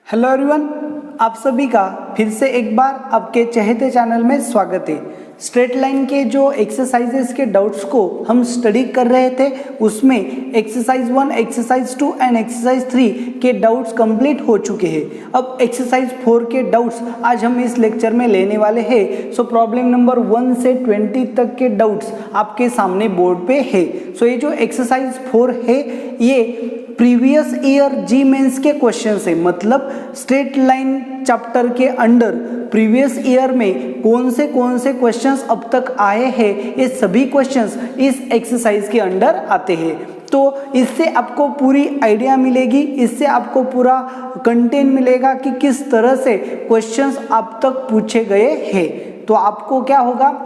Hello everyone, आप सभी का फिर से एक बार आपके चहेते चैनल में स्वागत है। स्ट्रेट लाइन के जो एक्सरसाइजेस के डाउट्स को हम स्टडी कर रहे थे, उसमें एक्सरसाइज 1, एक्सरसाइज 2 एंड एक्सरसाइज 3 के डाउट्स कंप्लीट हो चुके हैं। अब एक्सरसाइज 4 के डाउट्स आज हम इस लेक्चर में लेने वाले हैं। सो प्रॉब्लम नंबर 1 से 20 तक के डाउट्स आपके सामने बोर्ड पे है। सो ये जो एक्सरसाइज 4 है, ये प्रीवियस ईयर जी मेंस के क्वेश्चन है। मतलब स्ट्रेट लाइन चैप्टर के अंडर प्रीवियस ईयर में कौन से क्वेश्चंस अब तक आए हैं, ये सभी क्वेश्चंस इस एक्सरसाइज के अंडर आते हैं। तो इससे आपको पूरी आइडिया मिलेगी, इससे आपको पूरा कंटेंट मिलेगा कि किस तरह से क्वेश्चंस अब तक पूछे गए हैं। तो आपको क्या होगा,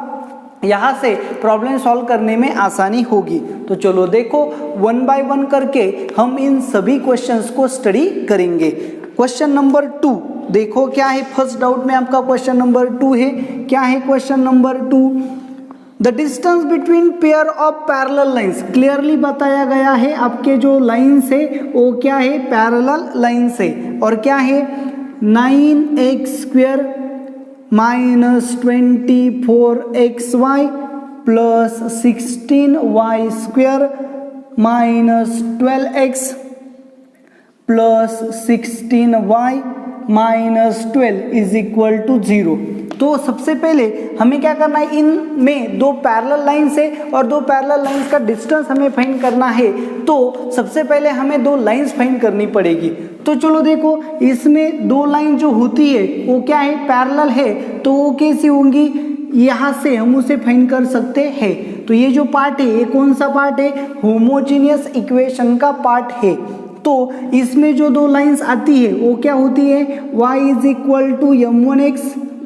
यहाँ से प्रॉब्लम सॉल्व करने में आसानी होगी। तो चलो देखो, वन बाय वन करके हम इन सभी क्वेश्चंस को स्टडी करेंगे। क्वेश्चन नंबर 2 देखो क्या है। फर्स्ट डाउट में आपका क्वेश्चन नंबर 2 है। क्या है question number 2? The distance between pair of parallel lines. Clearly बताया गया है आपके जो लाइंस है वो क्या है, पैरेलल लाइंस है। और क्या है, 9x² minus 24xy plus 16y² minus 12x plus 16y minus 12 is equal to 0। तो सबसे पहले हमें क्या करना है, इनमें दो पैरेलल लाइंस है और दो पैरेलल लाइंस का डिस्टेंस हमें फाइंड करना है। तो सबसे पहले हमें दो लाइंस फाइंड करनी पड़ेगी। तो चलो देखो, इसमें दो लाइन जो होती है वो क्या है, पैरेलल है। तो वो कैसी होंगी, यहाँ से हम उसे फाइंड कर सकते हैं। तो ये जो पार्ट है, ये कौन सा पार्ट है, होमोजीनियस इक्वेशन का पार्ट है। तो इसमें जो दो लाइंस आती है वो क्या होती है, y is equal to m1x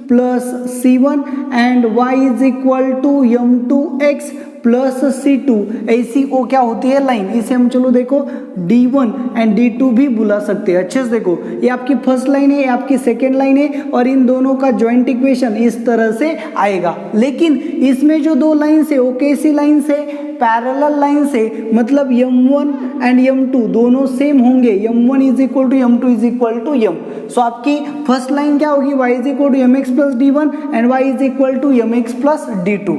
plus c1 and y is equal to m2x plus c2। ऐसी वो क्या होती है, लाइन। इसे हम चलो देखो d1 एंड d2 भी बुला सकते हैं। अच्छे से देखो, ये आपकी फर्स्ट लाइन है, ये आपकी सेकेंड लाइन है, और इन दोनों का जॉइंट इक्वेशन इस तरह से आएगा। लेकिन इसमें जो दो लाइन्स है वो कैसी लाइन्स है, पैरेलल लाइन्स है। मतलब m1 एंड m2 दोनों सेम होंगे। m1 is equal to m2 is equal to m। So आपकी फर्स्ट लाइन क्या होगी, y is equal to mx plus d1 and y is equal to mx plus d2।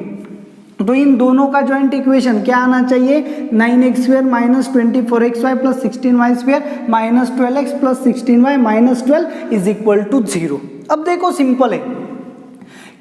तो इन दोनों का joint equation क्या आना चाहिए, 9x² minus 24xy plus 16y² minus 12x plus 16y minus 12 is equal to 0। अब देखो सिंपल है,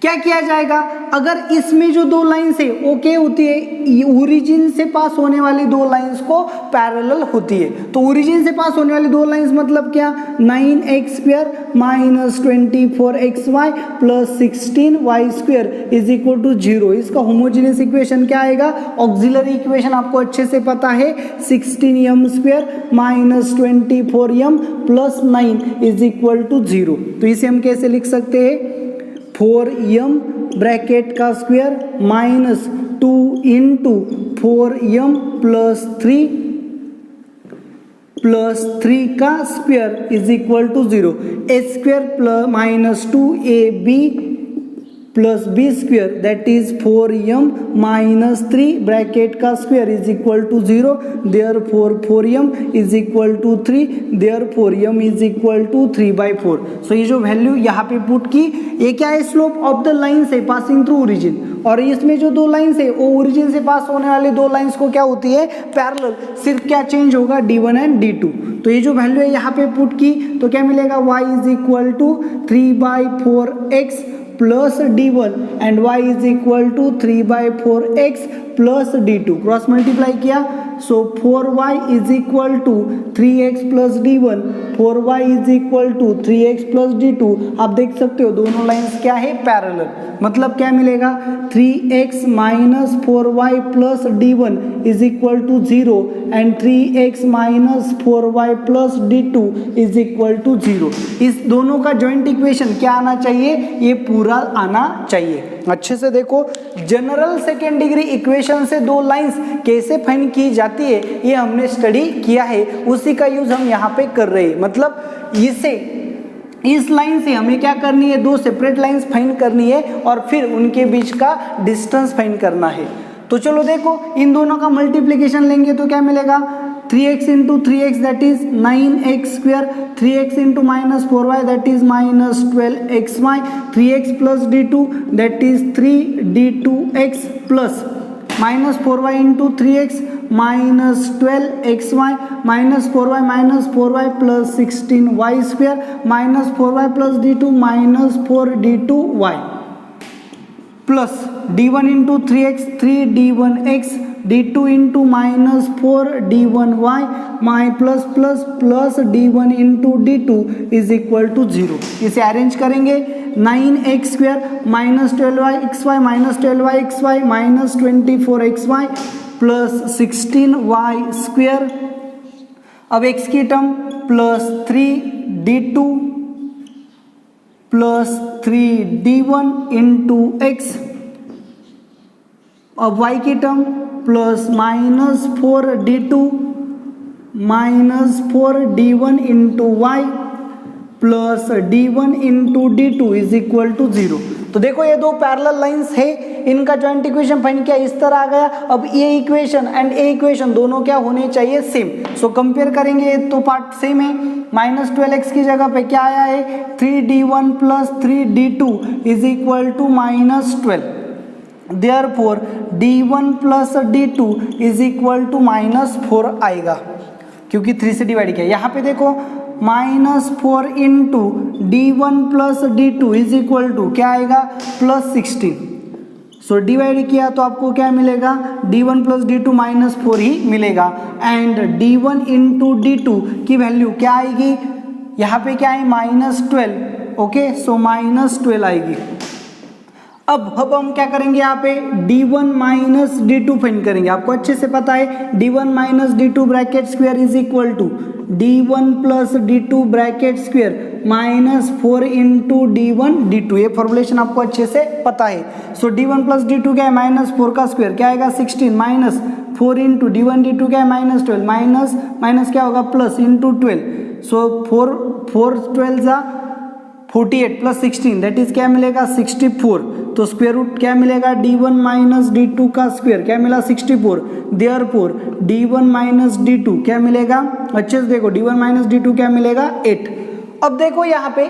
क्या किया जाएगा, अगर इसमें जो दो लाइंस है वो क्या होती है, ओरिजिन से पास होने वाली दो लाइंस को पैरेलल होती है। तो ओरिजिन से पास होने वाली दो लाइंस मतलब क्या, 9x² minus 24xy plus 16y² is equal to 0। इसका होमोजेनियस इक्वेशन क्या आएगा, ऑक्सिलरी इक्वेशन आपको अच्छे से पता है, 16m² minus 24m plus 9 is equal to 0। तो इसे हम कैसे लिख सकते हैं, 4m ब्रैकेट का square minus 2 into 4m plus 3 का square is equal to 0। a² plus minus 2ab plus b² that is 4m minus 3 bracket का square is equal to 0। Therefore 4m is equal to 3, therefore m is equal to 3/4। So ये जो value यहाँ पे put की, ये क्या है, slope of the line से पासिंग थ्रू ओरिजिन। और इसमें जो दो लाइंस है वो ओरिजिन से पास होने वाली दो लाइंस को क्या होती है, पैरेलल। सिर्फ क्या चेंज होगा, d1 एंड d2। तो ये जो वैल्यू है यहाँ पे पुट की, तो क्या मिलेगा, y is equal to 3/4x plus d1 and y is equal to 3/4x plus d2। Cross multiply किया, so 4y is equal to 3x plus d1, 4y is equal to 3x plus d2। आप देख सकते हो दोनों lines क्या है, parallel. मतलब क्या मिलेगा, 3x minus 4y plus d1 is equal to 0 and 3x minus 4y plus d2 is equal to 0। इस दोनों का जॉइंट इक्वेशन क्या आना चाहिए, ये पूरा आना चाहिए। अच्छे से देखो, जनरल सेकेंड डिग्री इक्वेशन से दो लाइंस कैसे फाइंड की जाती है ये हमने स्टडी किया है, उसी का यूज हम यहाँ पे कर रहे हैं। मतलब इस लाइन से हमें क्या करनी है, दो सेपरेट लाइंस फाइंड करनी है और फिर उनके बीच का डिस्टेंस फाइंड करना है। तो चलो देखो, इन दोनों का मल्टीप्लिकेशन लेंगे तो क्या मिलेगा, 3x into 3x that is 9x square, 3x into minus 4y that is minus 12xy, 3x plus d2 that is 3d2x plus minus 4y into 3x minus 12xy minus 4y plus 16y square minus 4y plus d2 minus 4d2y plus d1 into 3x 3d1x d2 into minus 4d1y my plus d1 into d2 is equal to 0. इसे arrange करेंगे 9x square minus 12yxy minus 12yxy minus 24xy plus 16y square. अब x की term plus 3d2 plus 3d1 into x. अब y की term plus minus 4d2 minus 4d1 into y plus d1 into d2 is equal to 0. तो देखो ये दो parallel lines है, इनका जॉइंट इक्वेशन फाइंड किया, इस तरह आ गया. अब ये इक्वेशन एंड ए इक्वेशन दोनों क्या होने चाहिए, सेम. सो कंपेयर करेंगे तो पार्ट सेम है. माइनस 12x की जगह पे क्या आया है 3d1 plus 3d2 is equal to minus 12. Therefore d1 plus d2 is equal to minus 4 आएगा क्योंकि 3 से डिवाइड किया. यहाँ पे देखो minus 4 into d1 plus d2 is equal to क्या आएगा प्लस 16. सो डिवाइड किया तो आपको क्या मिलेगा d1 प्लस d2 माइनस 4 ही मिलेगा. एंड d1 इंटू d2 की वैल्यू क्या आएगी, यहाँ पे क्या है माइनस 12. ओके, सो माइनस 12 आएगी. अब हम क्या करेंगे, यहाँ पे d1 माइनस d2 फाइंड करेंगे. आपको अच्छे से पता है d1 minus d2 bracket square is equal to d1 plus d2 bracket square minus 4 into d1 d2. ये फॉर्मुलेशन आपको अच्छे से पता है. सो d1 प्लस d2 क्या है माइनस 4 का स्क्वायर क्या आएगा 16 माइनस 4 इंटू d1 d2 क्या है माइनस 12 माइनस माइनस क्या होगा प्लस इंटू 12. सो 4 12 जा 48 प्लस 16 दैट इज क्या मिलेगा 64. तो स्क्वायर रूट क्या मिलेगा d1 माइनस d2 का स्क्वायर क्या मिला 64. देयरफॉर d1 माइनस d2 क्या मिलेगा, अच्छे से देखो d1 माइनस d2 क्या मिलेगा 8. अब देखो यहाँ पे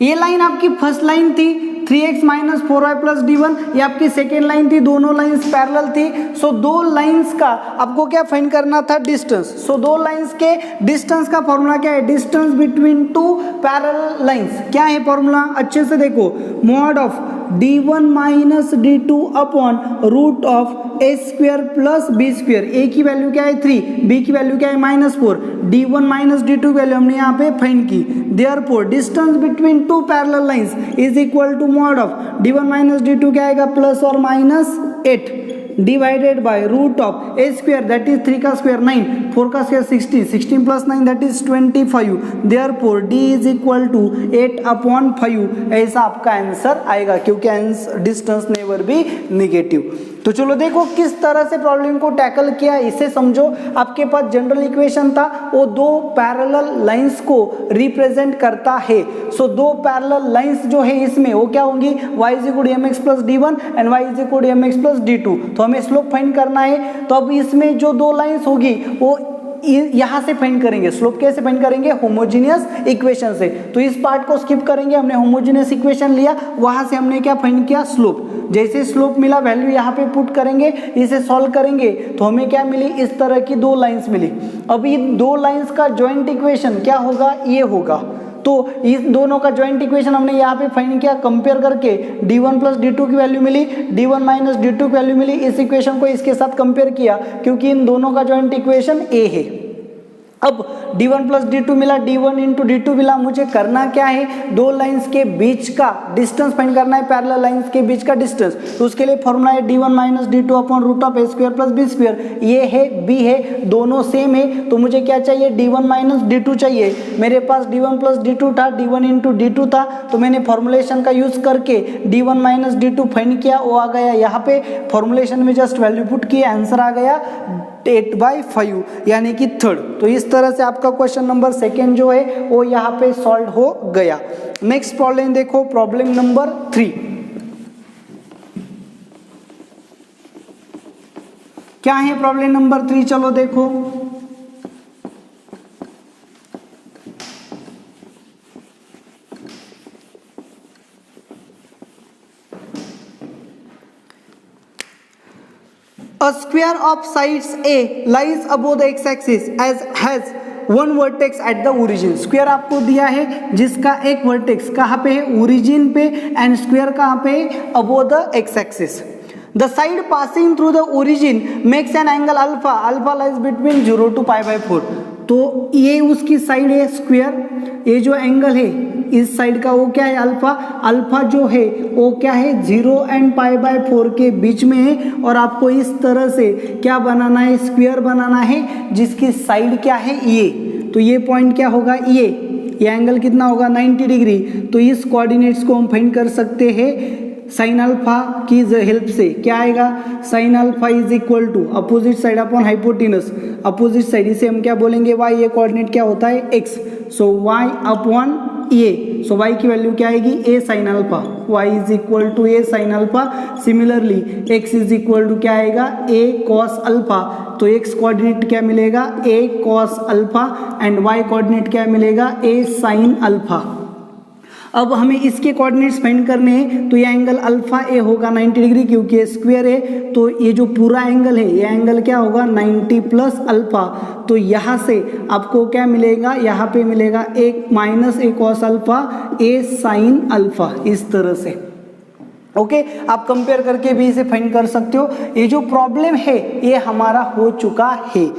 ये लाइन आपकी फर्स्ट लाइन थी 3x minus 4y plus d1, ये आपकी सेकेंड लाइन थी, दोनों लाइंस पैरेलल थी. सो दो लाइंस का आपको क्या फाइंड करना था डिस्टेंस. सो दो लाइंस के डिस्टेंस का फॉर्मूला क्या है, distance between two parallel lines क्या है फॉर्मूला, अच्छे से देखो mod of d1 minus d2 upon root of a square plus b square. a की वैल्यू क्या है 3, b की वैल्यू क्या है माइनस 4, d1 माइनस d2 की वैल्यू हमने यहाँ पे फाइंड की. Therefore distance between two parallel lines is equal to mod of d1 minus d2 क्या आएगा प्लस और minus 8 divided by root of a square that is 3 का स्क्वायर 9, 4 का square 16, 16 plus 9 that is 25. Therefore d is equal to 8 upon 5. ऐसा आपका answer आएगा क्योंकि distance never be negative. तो चलो देखो किस तरह से प्रॉब्लम को टैकल किया, इसे समझो. आपके पास जनरल इक्वेशन था, वो दो पैरेलल लाइंस को रिप्रेजेंट करता है. सो दो पैरेलल लाइंस जो है इसमें वो क्या होंगी y is equal to mx plus d1 and y is equal to mx plus d2. तो हमें स्लोप फाइंड करना है. तो अब इसमें जो दो लाइंस होगी वो यहां से फाइंड करेंगे. स्लोप कैसे फाइंड करेंगे, होमोजेनियस इक्वेशन से. तो इस पार्ट को स्किप करेंगे, हमने होमोजेनियस इक्वेशन लिया, वहां से हमने क्या फाइंड किया स्लोप. जैसे स्लोप मिला वैल्यू यहाँ पे पुट करेंगे, इसे सॉल्व करेंगे तो हमें क्या मिली, इस तरह की दो लाइंस मिली. अब ये दो लाइंस का जॉइंट इक्वेशन क्या होगा, ये होगा. तो इस दोनों का जॉइंट इक्वेशन हमने यहाँ पे फाइंड किया, कंपेयर करके d1 प्लस d2 की वैल्यू मिली, d1 माइनस d2 की वैल्यू मिली. इस इक्वेशन को इसके साथ कंपेयर किया क्योंकि इन दोनों का जॉइंट इक्वेशन a है. अब d1 प्लस d2 मिला, d1 इंटू d2 मिला. मुझे करना क्या है, दो लाइंस के बीच का डिस्टेंस फाइंड करना है, पैरेलल लाइंस के बीच का डिस्टेंस. तो उसके लिए फॉर्मूला है d1 minus d2 upon root of a square plus b square. ये है b है, दोनों सेम है. तो मुझे क्या चाहिए, d1 माइनस d2 चाहिए. मेरे पास d1 प्लस d2 था, d1 इंटू d2 था. तो मैंने फॉर्मुलेशन का यूज करके d1 माइनस d2 फाइंड किया, वो आ गया यहाँ पे. फॉर्मुलेशन में जस्ट वैल्यू पुट किए, आंसर आ गया 8/5 यानी कि थर्ड. तो इस तरह से आपका क्वेश्चन नंबर सेकेंड जो है वो यहाँ पे सॉल्व हो गया. नेक्स्ट प्रॉब्लम देखो, प्रॉब्लम नंबर 3. क्या है प्रॉब्लम नंबर 3, चलो देखो। A square of sides A lies above the x-axis as has one vertex at the origin। Square आपको दिया है जिसका एक वर्टेक्स कहाँ पे है, ओरिजिन पे, एंड स्क्वायर कहाँ पे है, above the x-axis। The side passing through the origin makes an angle alpha, alpha lies between 0 to π/4। तो ये उसकी साइड है स्क्वायर, ये जो एंगल है इस साइड का वो क्या है, अल्फा। अल्फा जो है वो क्या है, 0 एंड π/4 के बीच में है, और आपको इस तरह से क्या बनाना है, स्क्वायर बनाना है जिसकी साइड क्या है, ये। तो ये पॉइंट क्या होगा, ये एंगल कितना होगा, 90 डिग्री। तो इस कोऑर्डिनेट्स को हम फाइंड कर सकते हैं साइन अल्फा की हेल्प से। क्या आएगा, sine alpha is equal to opposite side upon hypotenuse, opposite side, इसे हम क्या बोलेंगे, y। ये कोऑर्डिनेट क्या होता है, x। So y upon a, so y की वैल्यू क्या आएगी, a sine alpha, y is equal to a sine alpha. Similarly x is equal to क्या आएगा, a कॉस अल्फा। तो x कोऑर्डिनेट क्या मिलेगा, a cos alpha, and y coordinate क्या मिलेगा, a साइन अल्फा। अब हमें इसके कोऑर्डिनेट्स फाइंड करने हैं, तो ये एंगल अल्फा ए होगा 90 डिग्री, क्योंकि ये स्क्वायर है। तो ये जो पूरा एंगल है, ये एंगल क्या होगा, 90 प्लस अल्फा। तो यहाँ से आपको क्या मिलेगा, यहाँ पे मिलेगा एक माइनस ए कॉस अल्फा, ए साइन अल्फा, इस तरह से। ओके, आप कंपेयर करके भी इसे फाइंड कर सकते हो। ये जो प्रॉब्लम है ये हमारा हो चुका है।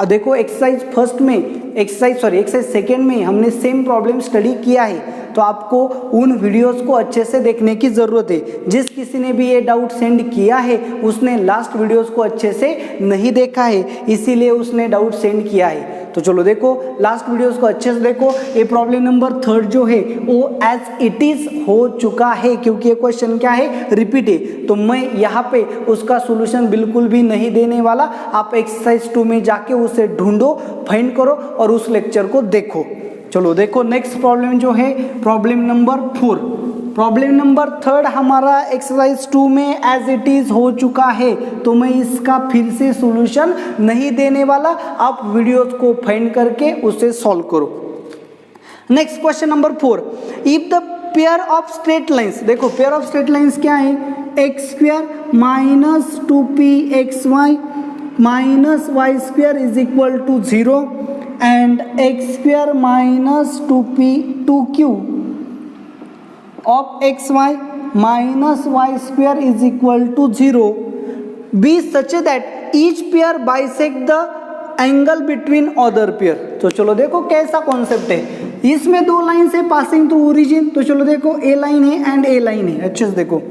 देखो एक्सरसाइज फर्स्ट में, एक्सरसाइज सेकेंड में हमने सेम प्रॉब्लम स्टडी किया है, तो आपको उन वीडियोस को अच्छे से देखने की ज़रूरत है। जिस किसी ने भी ये डाउट सेंड किया है उसने लास्ट वीडियोस को अच्छे से नहीं देखा है, इसीलिए उसने डाउट सेंड किया है। तो चलो देखो लास्ट वीडियोस को अच्छे से देखो। ये प्रॉब्लम नंबर 3 जो है वो एज इट इज हो चुका है, क्योंकि ये क्वेश्चन क्या है, रिपीट है। तो मैं यहाँ पे उसका सोल्यूशन बिल्कुल भी नहीं देने वाला। आप एक्सरसाइज 2 में जाके उसे ढूंढो, फाइंड करो और उस लेक्चर को देखो। चलो देखो नेक्स्ट प्रॉब्लम जो है प्रॉब्लम नंबर 4। प्रॉब्लम नंबर 3 हमारा एक्सरसाइज 2 में एज इट इज हो चुका है, तो मैं इसका फिर से सॉल्यूशन नहीं देने वाला। आप वीडियोस को फाइंड करके उसे सॉल्व करो। Next question number 4, if the pair of straight lines, देखो पेयर ऑफ स्ट्रेट लाइंस क्या है, एक्स स्क्वायर माइनस 2pxy माइनस y square is equal to 0 and x square minus 2q of xy minus y square is equal to 0 be such that each pair bisect the angle between other pair। तो चलो देखो कैसा concept है, इसमें दो line से passing through origin. तो चलो देखो ए लाइन है एंड ए लाइन है, अच्छे से देखो।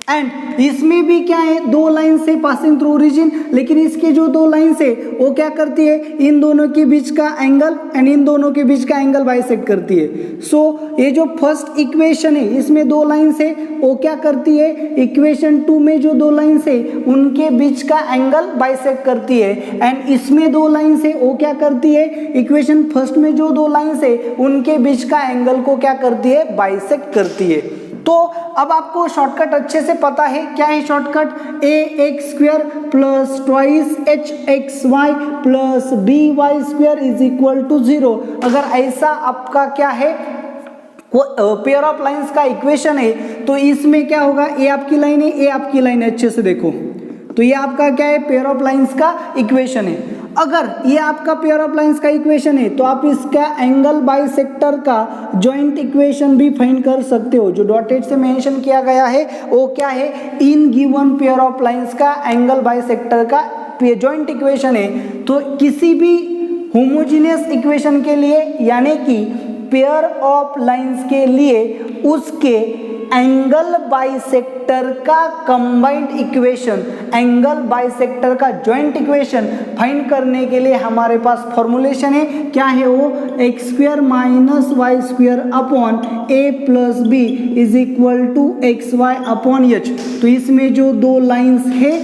एंड इसमें भी क्या है, दो लाइन से पासिंग थ्रू ओरिजिन, लेकिन इसके जो दो लाइन से वो क्या करती है, इन दोनों के बीच का एंगल एंड इन दोनों के बीच का एंगल बाइसेक्ट करती है। सो ये जो फर्स्ट इक्वेशन है इसमें दो लाइन से वो क्या करती है, इक्वेशन 2 में जो दो लाइन से उनके बीच का एंगल बाइसेक्ट करती है, एंड इसमें दो लाइन से वो क्या करती है, इक्वेशन फर्स्ट में जो दो लाइन से उनके बीच का एंगल को क्या करती है, बाइसेक्ट करती है। तो अब आपको शॉर्टकट अच्छे से पता है, क्या है shortcut, a x square plus twice h x y plus b y square is equal to 0। अगर ऐसा आपका क्या है पेयर ऑफ लाइंस का इक्वेशन है, तो इसमें क्या होगा, ए आपकी लाइन है, ए आपकी लाइन है, अच्छे से देखो। तो ये आपका क्या है, पेयर ऑफ लाइंस का इक्वेशन है। अगर ये आपका पेयर ऑफ लाइंस का इक्वेशन है तो आप इसका एंगल बाइसेक्टर का जॉइंट इक्वेशन भी फाइंड कर सकते हो। जो डॉटेड से मेंशन किया गया है वो क्या है, in given pair of lines का एंगल बाइसेक्टर का जॉइंट इक्वेशन है। तो किसी भी होमोजेनियस इक्वेशन के लिए, यानी कि पेयर ऑफ लाइंस के लिए, उसके एंगल बाइसेक्टर का कंबाइंड इक्वेशन, एंगल बाइसेक्टर का जॉइंट इक्वेशन फाइंड करने के लिए हमारे पास फॉर्मूलेशन है। क्या है वो, x square minus y square upon a plus b is equal to x y upon h. तो इसमें जो दो लाइंस है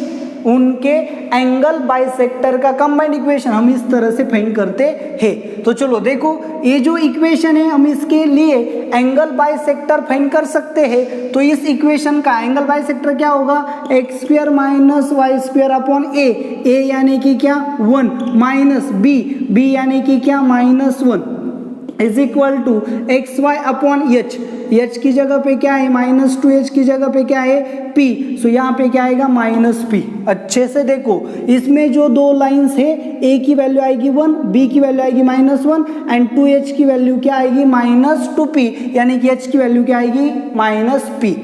उनके एंगल बाइसेक्टर का कंबाइंड इक्वेशन हम इस तरह से फाइंड करते हैं। तो चलो देखो, ये जो इक्वेशन है हम इसके लिए एंगल बाइसेक्टर फाइंड कर सकते हैं। तो इस इक्वेशन का एंगल बाइसेक्टर क्या होगा, x square minus y square upon a यानी कि क्या 1 माइनस बी यानी कि क्या -1 is equal to x y upon h की जगह पे क्या है -2h की जगह पे क्या है p, सो यहाँ पे क्या आएगा -p। अच्छे से देखो, इसमें जो दो लाइंस है a की वैल्यू आएगी 1, b की वैल्यू आएगी -1 एंड 2h की वैल्यू क्या आएगी -2p, यानी कि h की वैल्यू क्या आएगी -p।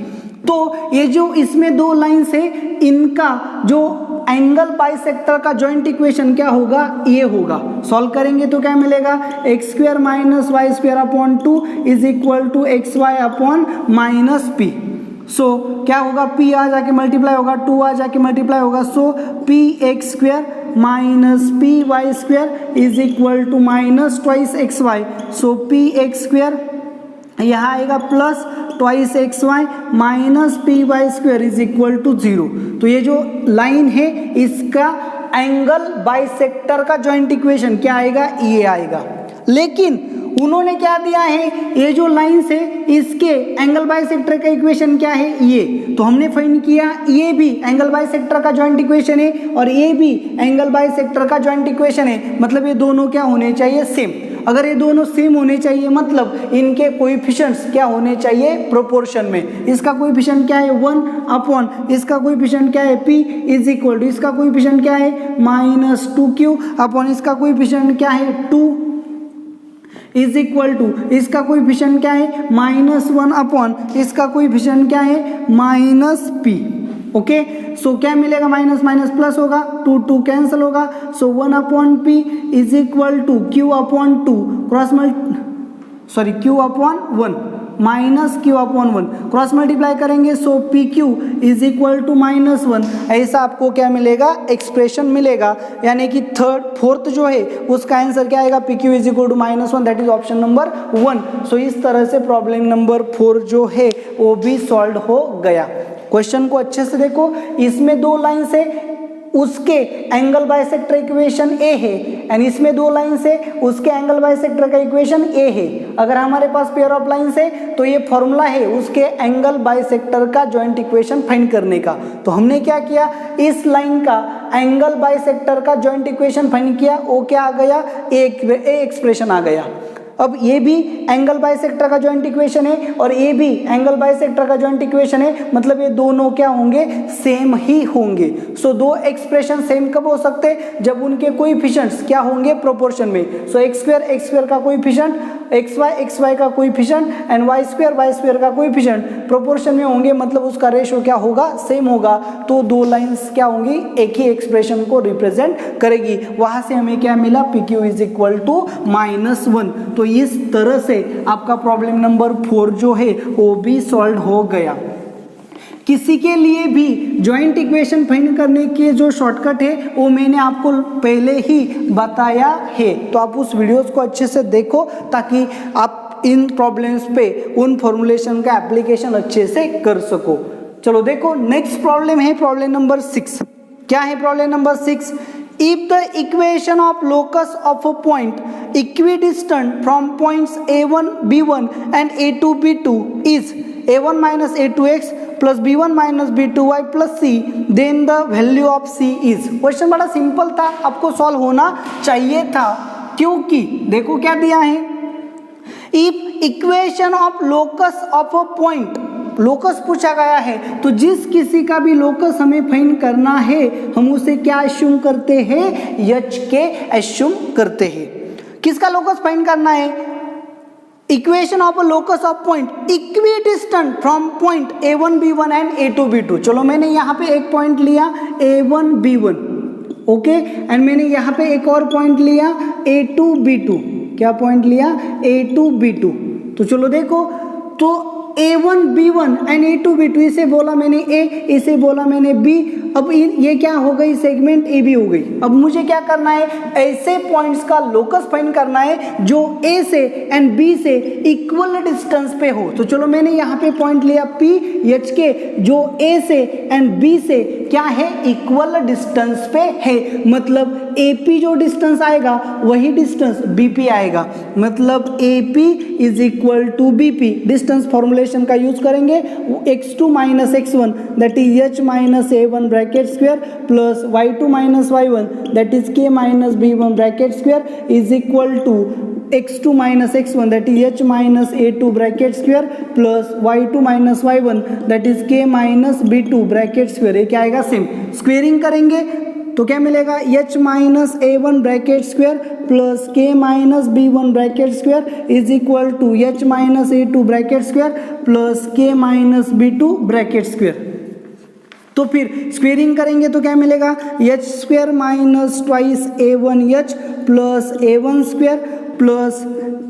तो ये जो इसमें दो लाइंस है इनका जो एंगल बाइसेक्टर का जॉइंट इक्वेशन क्या होगा, ये होगा। सॉल्व करेंगे तो क्या मिलेगा, x square minus y square upon 2 is equal to x y upon -p। So क्या होगा, p आ जाके मल्टीप्लाई होगा, 2 आ जाके मल्टीप्लाई होगा, so p x square minus p y square is equal to -2 x y. So p x square यहाँ आएगा plus twice x y minus p y square is equal to 0। तो ये जो line है इसका एंगल बाइसेक्टर का joint equation क्या आएगा, ये आएगा। लेकिन उन्होंने क्या दिया है, ये जो लाइंस है इसके एंगल बाइसेक्टर का इक्वेशन क्या है, ये। तो हमने फाइंड किया ये भी एंगल बाइसेक्टर का जॉइंट इक्वेशन है और ये भी एंगल बाइसेक्टर का जॉइंट इक्वेशन है, मतलब ये दोनों क्या होने चाहिए, सेम। अगर ये दोनों सेम होने चाहिए मतलब इनके कोएफिशिएंट्स क्या होने चाहिए, प्रोपोर्शन में। इसका कोएफिशिएंट क्या है 1 अपॉन इसका कोएफिशिएंट क्या है p इज इक्वल टू इसका कोएफिशिएंट क्या है -2q अपॉन इसका कोएफिशिएंट क्या है 2 इज इक्वल टू इसका कोएफिशिएंट क्या है -1 अपॉन इसका कोएफिशिएंट क्या है -p। ओके, सो क्या मिलेगा, माइनस माइनस प्लस होगा, 2 कैंसिल होगा, so 1 upon p is equal to q upon 2 q upon 1 minus q upon 1 cross multiply करेंगे, so pq is equal to -1। ऐसा आपको क्या मिलेगा, एक्सप्रेशन मिलेगा, यानी कि फोर्थ जो है उसका आंसर क्या आएगा, pq is equal to -1, that is option number 1। So इस तरह से प्रॉब्लम नंबर 4 जो है वो भी सॉल्व हो गया। क्वेश्चन को अच्छे से देखो, इसमें दो लाइन से उसके एंगल बाइसेक्टर इक्वेशन ए है एंड इसमें दो लाइन से उसके एंगल बाइसेक्टर का इक्वेशन ए है। अगर हमारे पास पेयर ऑफ लाइंस है तो ये फॉर्मूला है उसके एंगल बाइसेक्टर का जॉइंट इक्वेशन फाइंड करने का। तो हमने क्या किया, इस लाइन का एंगल बाइसेक्टर का जॉइंट इक्वेशन फाइंड किया, वो क्या आ गया, ए एक्सप्रेशन आ गया। अब ये भी एंगल बाइसेक्टर का जॉइंट इक्वेशन है और ये भी एंगल बाइसेक्टर का जॉइंट इक्वेशन है, मतलब ये दोनों क्या होंगे, सेम ही होंगे। सो दो एक्सप्रेशन सेम कब हो सकते हैं, जब उनके कोएफिशिएंट्स क्या होंगे, प्रोपोर्शन में। सो एक्स स्क्वायर का कोएफिशिएंट, एक्स वाई का कोएफिशिएंट एंड वाई स्क्वायर का कोएफिशिएंट प्रोपोर्शन में होंगे, मतलब उसका रेशियो क्या होगा, सेम होगा। तो दो लाइंस क्या होंगी, एक ही एक्सप्रेशन को रिप्रेजेंट करेगी। वहां से हमें क्या मिला, PQ इज इक्वल टू -1। तो इस तरह से आपका प्रॉब्लम नंबर 4 जो है वो भी सॉल्व हो गया। किसी के लिए भी जॉइंट इक्वेशन फाइंड करने के जो शॉर्टकट है वो मैंने आपको पहले ही बताया है, तो आप उस वीडियोस को अच्छे से देखो ताकि आप इन प्रॉब्लम्स पे उन फॉर्मुलेशन का एप्लीकेशन अच्छे से कर सको। चलो देखो, नेक्स्ट प्रॉब्लम है प्रॉब्लम नंबर 6। क्या है problem number 6, if the equation of locus of a point equidistant from points a1 b1 and a2 b2 is a1 minus a2x plus b1 minus b2y plus c, then the value of c is। Question बड़ा simple था, आपको solve होना चाहिए था, क्योंकि देखो क्या दिया है, if equation of locus of a point, locus पूछा गया है, तो जिस किसी का भी लोकस हमें फाइंड करना है हम उसे क्या एस्यूम करते हैं, एच के एस्यूम करते हैं। किसका लोकस फाइंड करना है, equation of a locus of point equidistant from point a1 b1 and a2 b2। चलो मैंने यहाँ पे एक पॉइंट लिया a1 b1, ओके, एंड मैंने यहाँ पे एक और पॉइंट लिया a2 b2। क्या पॉइंट लिया, a2 b2। तो चलो देखो, तो a1 b1 and a2 b2, इसे बोला मैंने a, इसे बोला मैंने b, अब ये क्या हो गई, सेगमेंट ए बी हो गई। अब मुझे क्या करना है, ऐसे पॉइंट्स का लोकस फाइंड करना है जो ए से एंड बी से इक्वल डिस्टेंस पे हो। तो चलो मैंने यहाँ पे पॉइंट लिया पी एच के, जो ए से एंड बी से क्या है, इक्वल डिस्टेंस पे है। मतलब ए पी जो डिस्टेंस आएगा वही डिस्टेंस बी पी आएगा। मतलब a p is equal to b p. Distance formulation का यूज करेंगे, x2 minus x1 that is h minus a1 bracket square plus y2 minus y1 that is k minus b1 bracket square is equal to x2 minus x1 that is h minus a2 bracket square plus y2 minus y1 that is k minus b2 bracket square. ये क्या आएगा, same. Squaring करेंगे तो क्या मिलेगा, h minus a1 bracket square plus k minus b1 bracket square is equal to h minus a2 bracket square plus k minus b2 bracket square. तो फिर squaring करेंगे तो क्या मिलेगा, h square minus twice a1h plus a1 square plus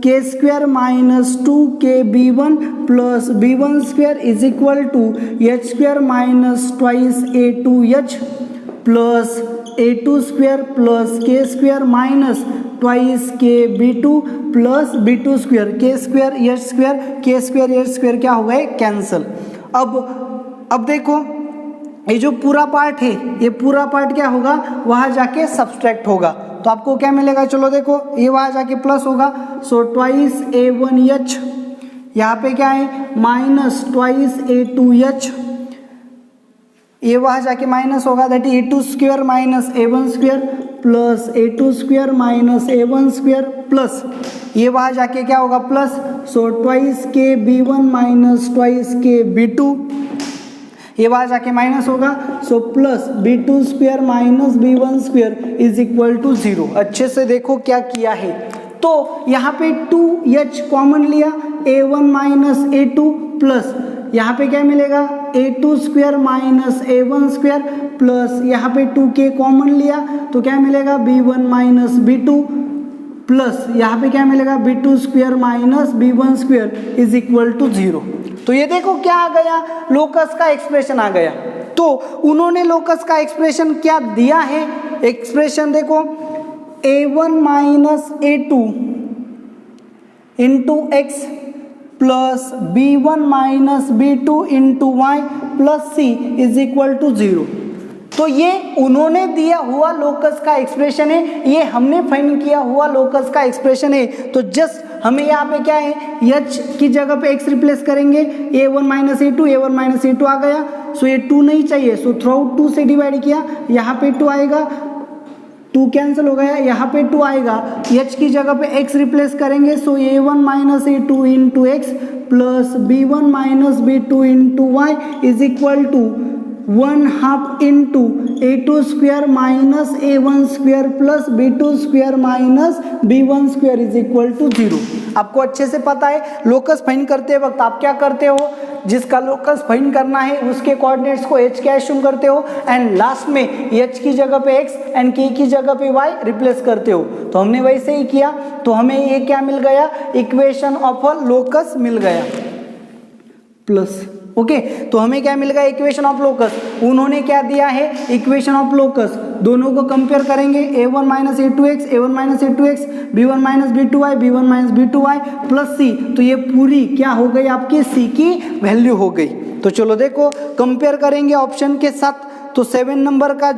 k square minus 2kb1 plus b1 square is equal to h square minus twice a2h plus a2 square plus k square minus twice kb2 plus b2 square, k square h square, k square h square क्या हो गए, cancel. अब देखो ये जो पूरा part है, ये पूरा पार्ट क्या होगा, वहाँ जाके सब्सट्रैक्ट होगा। तो आपको क्या मिलेगा, चलो देखो ये वहाँ जाके प्लस होगा। सो ट्वाइस a1h, यहाँ पे क्या है माइनस ट्वाइस a2h, ये वहाँ जाके माइनस होगा that is a2 square minus a1 square plus a2 square minus a1 square plus ये वहाँ जाके क्या होगा प्लस। सो ट्वाइस के b1 माइनस ट्वाइस के b2, ये वहाँ जाके माइनस होगा। So plus b2 square minus b1 square is equal to 0। अच्छे से देखो क्या किया है, तो यहाँ पे 2h कॉमन लिया, a1 माइनस a2 प्लस यहाँ पे क्या मिलेगा, a2 square minus a1 square plus यहाँ पे 2k कॉमन लिया तो क्या मिलेगा, b1 माइनस b2 प्लस यहाँ पे क्या मिलेगा, b2 square minus b1 square is equal to 0। तो ये देखो क्या आ गया, लोकस का एक्सप्रेशन आ गया। तो उन्होंने लोकस का एक्सप्रेशन क्या दिया है, एक्सप्रेशन देखो a1 minus a2 into x plus b1 minus b2 into y plus c is equal to 0। तो ये उन्होंने दिया हुआ लोकस का एक्सप्रेशन है, ये हमने फाइंड किया हुआ लोकस का एक्सप्रेशन है। तो जस्ट हमें यहाँ पे क्या है, h की जगह पे x रिप्लेस करेंगे, a1 minus a2, a1 minus a2 आ गया। सो ये 2 नहीं चाहिए, सो थ्रू आउट 2 से डिवाइड किया, यहाँ पे 2 आएगा, 2 कैंसिल हो गया, यहाँ पे 2 आएगा, h की जगह पे x रिप्लेस करेंगे। So a1 minus a2 into x plus b1 minus b2 into y is equal to 1/2 into a2 square minus a1 square plus b2 square minus b1 square is equal to 0। आपको अच्छे से पता है locus find करते वक्त आप क्या करते हो, जिसका लोकस फाइंड करना है उसके कोऑर्डिनेट्स को h क्या एज्यूम करते हो एंड लास्ट में h की जगह पे x एंड k की जगह पे y रिप्लेस करते हो। तो हमने वैसे ही किया, तो हमें ये क्या मिल गया, इक्वेशन ऑफ अ लोकस मिल गया प्लस। ओके तो हमें क्या मिल गया, इक्वेशन ऑफ लोकस। उन्होंने क्या दिया है, इक्वेशन ऑफ लोकस। दोनों को कंपेयर करेंगे, a1 minus a2x, a1 minus a2x, b1 minus b2y, b1 minus b2y plus c। तो ये पूरी क्या हो गई, आपकी c की वैल्यू हो गई। तो चलो देखो कंपेयर करेंगे ऑप्शन के साथ। तो 6 नंबर का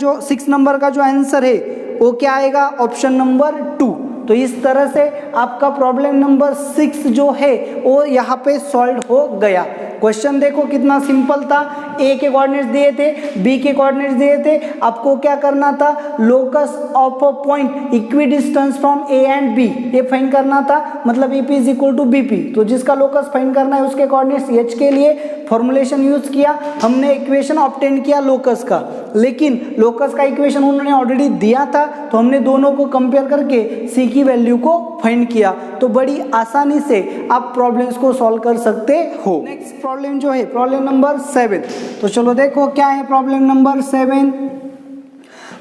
जो आंसर है वो क्या आएगा, ऑप्शन नंबर 2। तो इस तरह से आपका प्रॉब्लम नंबर 6 जो है वो यहाँ पे सॉल्व हो गया। क्वेश्चन देखो कितना सिंपल था, ए के कोऑर्डिनेट्स दिए थे, बी के कोऑर्डिनेट्स दिए थे, आपको क्या करना था, locus of a point equidistance from a and b ये फाइंड करना था, मतलब AP is equal to BP. तो जिसका लोकस फाइंड करना है उसके कोऑर्डिनेट्स एच के लिए फॉर्मुलेशन यूज किया, हमने इक्वेशन ऑब्टेन किया लोकस का, लेकिन लोकस का इक्वेशन उन्होंने ऑलरेडी दिया था तो हमने दोनों को कंपेयर करके सी की वैल्यू को फाइंड किया। तो बड़ी आसानी से आप प्रॉब्लम्स को सॉल्व कर सकते हो। नेक्स्ट प्रॉब्लम जो है प्रॉब्लम नंबर 7। तो चलो देखो क्या है problem number 7।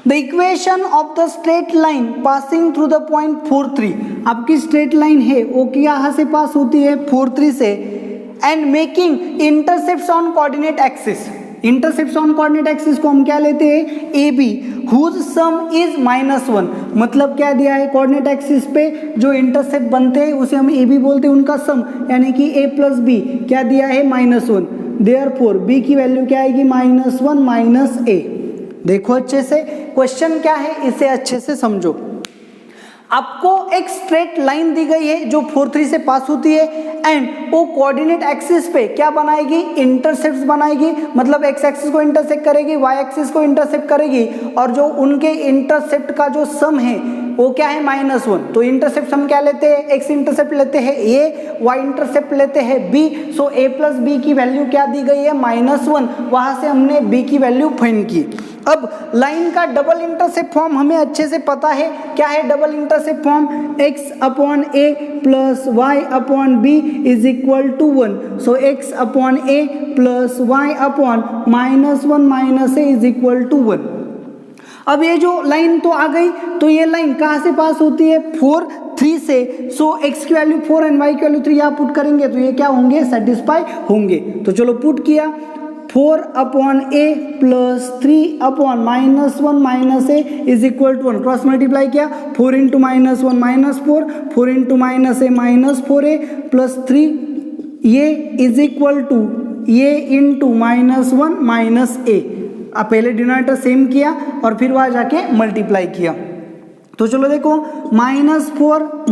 The equation of the straight line passing through the point 4,3। आपकी स्ट्रेट लाइन है वो यहाँ से पास होती है 4,3 से and making intercepts on coordinate axis. Intercept on coordinate axis को हम क्या लेते हैं, a b, whose sum is -1, मतलब क्या दिया है कोऑर्डिनेट एक्सिस पे जो इंटरसेप्ट बनते हैं उसे हम ए बी बोलते हैं, उनका सम यानी कि a प्लस बी क्या दिया है -1, देयरफॉर b की वैल्यू क्या आएगी -1 - a। देखो अच्छे से क्वेश्चन क्या है, इसे अच्छे से समझो। आपको एक स्ट्रेट लाइन दी गई है जो 4 3 से पास होती है एंड वो कोऑर्डिनेट एक्सिस पे क्या बनाएगी, इंटरसेप्ट्स बनाएगी, मतलब एक्स एक्सिस को इंटरसेक्ट करेगी, वाई एक्सिस को इंटरसेक्ट करेगी, और जो उनके इंटरसेप्ट का जो सम है वो क्या है -1। तो इंटरसेप्ट हम क्या लेते हैं, एक्स इंटरसेप्ट लेते हैं a, वाई इंटरसेप्ट लेते हैं b, so a plus b की वैल्यू क्या दी गई है -1, वहां से हमने b की वैल्यू फाइंड की। अब लाइन का डबल इंटरसेप्ट फॉर्म हमें अच्छे से पता है, क्या है double intercept form, x upon a plus y upon b is equal to 1, so x upon a plus y upon -1 - a is equal to 1। अब ये जो लाइन तो आ गई, तो ये लाइन कहाँ से पास होती है, 4 3 से, सो x की वैल्यू 4 एंड y की वैल्यू 3 यहाँ पुट करेंगे तो ये क्या होंगे, सेटिस्फाई होंगे। तो चलो पुट किया, 4 upon a plus 3 upon -1 - a is equal to 1, cross multiply किया, 4 into -1 -4, 4 into -a -4a plus 3 ये इज इक्वल टू ये इंटू -1 - a। अब पहले डिनोमिनेटर सेम किया और फिर वहां जाके मल्टीप्लाई किया। तो चलो देखो, -4 -